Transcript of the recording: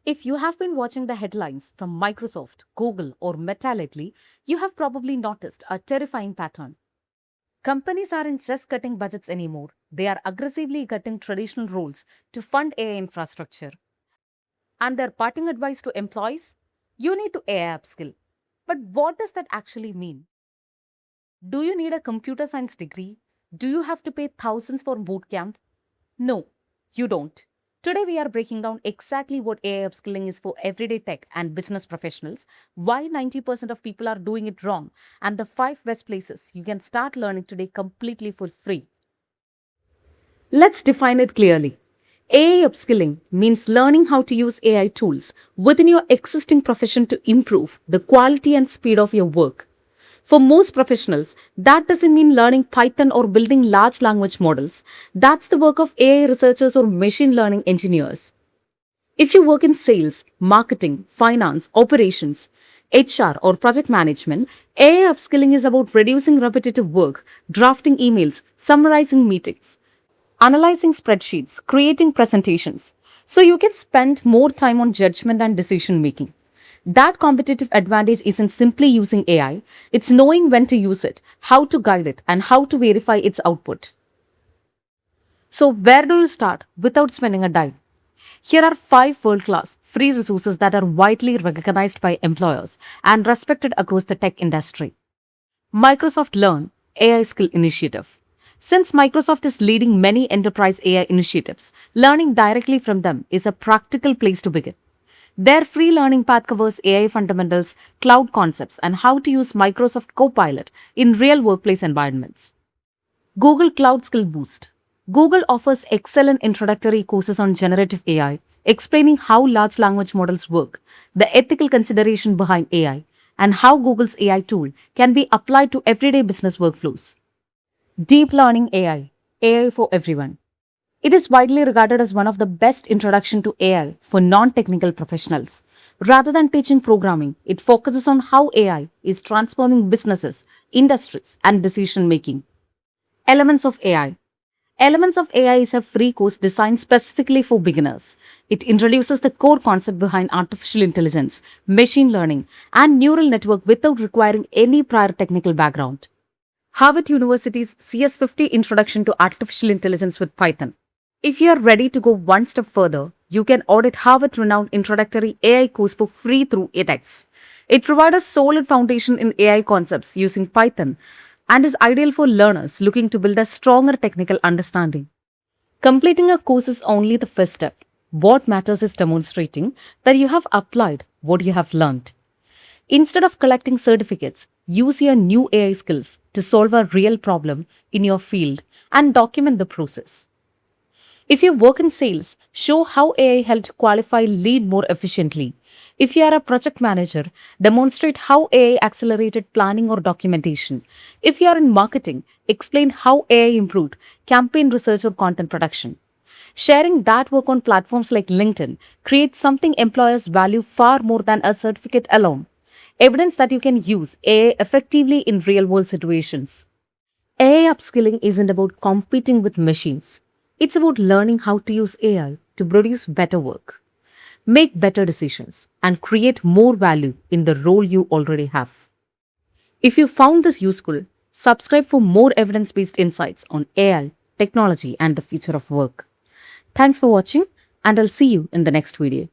If you have been watching the headlines from Microsoft, Google, or Meta lately, you have probably noticed a terrifying pattern. Companies aren't just cutting budgets anymore, they are aggressively cutting traditional roles to fund AI infrastructure. And their parting advice to employees? You need to AI upskill. But what does that actually mean? Do you need a computer science degree? Do you have to pay thousands for boot camp? No, you don't. Today, we are breaking down exactly what AI upskilling is for everyday tech and business professionals, why 90% of people are doing it wrong, and the 5 best places you can start learning today completely for free. Let's define it clearly. AI upskilling means learning how to use AI tools within your existing profession to improve the quality and speed of your work. For most professionals, that doesn't mean learning Python or building large language models. That's the work of AI researchers or machine learning engineers. If you work in sales, marketing, finance, operations, HR, or project management, AI upskilling is about reducing repetitive work, drafting emails, summarizing meetings, analyzing spreadsheets, creating presentations. So you can spend more time on judgment and decision making. That competitive advantage isn't simply using AI, it's knowing when to use it, how to guide it, and how to verify its output. So, where do you start without spending a dime? Here are 5 world-class free resources that are widely recognized by employers and respected across the tech industry. Microsoft Learn AI Skill Initiative. Since Microsoft is leading many enterprise AI initiatives, learning directly from them is a practical place to begin. Their free learning path covers AI fundamentals, cloud concepts, and how to use Microsoft Copilot in real workplace environments. Google Cloud Skill Boost. Google offers excellent introductory courses on generative AI, explaining how large language models work, the ethical consideration behind AI, and how Google's AI tool can be applied to everyday business workflows. Deep Learning AI for everyone. It is widely regarded as one of the best introduction to AI for non-technical professionals. Rather than teaching programming, it focuses on how AI is transforming businesses, industries, and decision making. Elements of AI. Elements of AI is a free course designed specifically for beginners. It introduces the core concept behind artificial intelligence, machine learning, and neural network without requiring any prior technical background. Harvard University's CS50 Introduction to Artificial Intelligence with Python. If you are ready to go one step further, you can audit Harvard renowned introductory AI course for free through edX. It provides a solid foundation in AI concepts using Python and is ideal for learners looking to build a stronger technical understanding. Completing a course is only the first step. What matters is demonstrating that you have applied what you have learned. Instead of collecting certificates, use your new AI skills to solve a real problem in your field and document the process. If you work in sales, show how AI helped qualify lead more efficiently. If you are a project manager, demonstrate how AI accelerated planning or documentation. If you are in marketing, explain how AI improved campaign research or content production. Sharing that work on platforms like LinkedIn creates something employers value far more than a certificate alone. Evidence that you can use AI effectively in real world situations. AI upskilling isn't about competing with machines. It's about learning how to use AI to produce better work, make better decisions, and create more value in the role you already have. If you found this useful, subscribe for more evidence based insights on AI, technology, and the future of work. Thanks for watching, and I'll see you in the next video.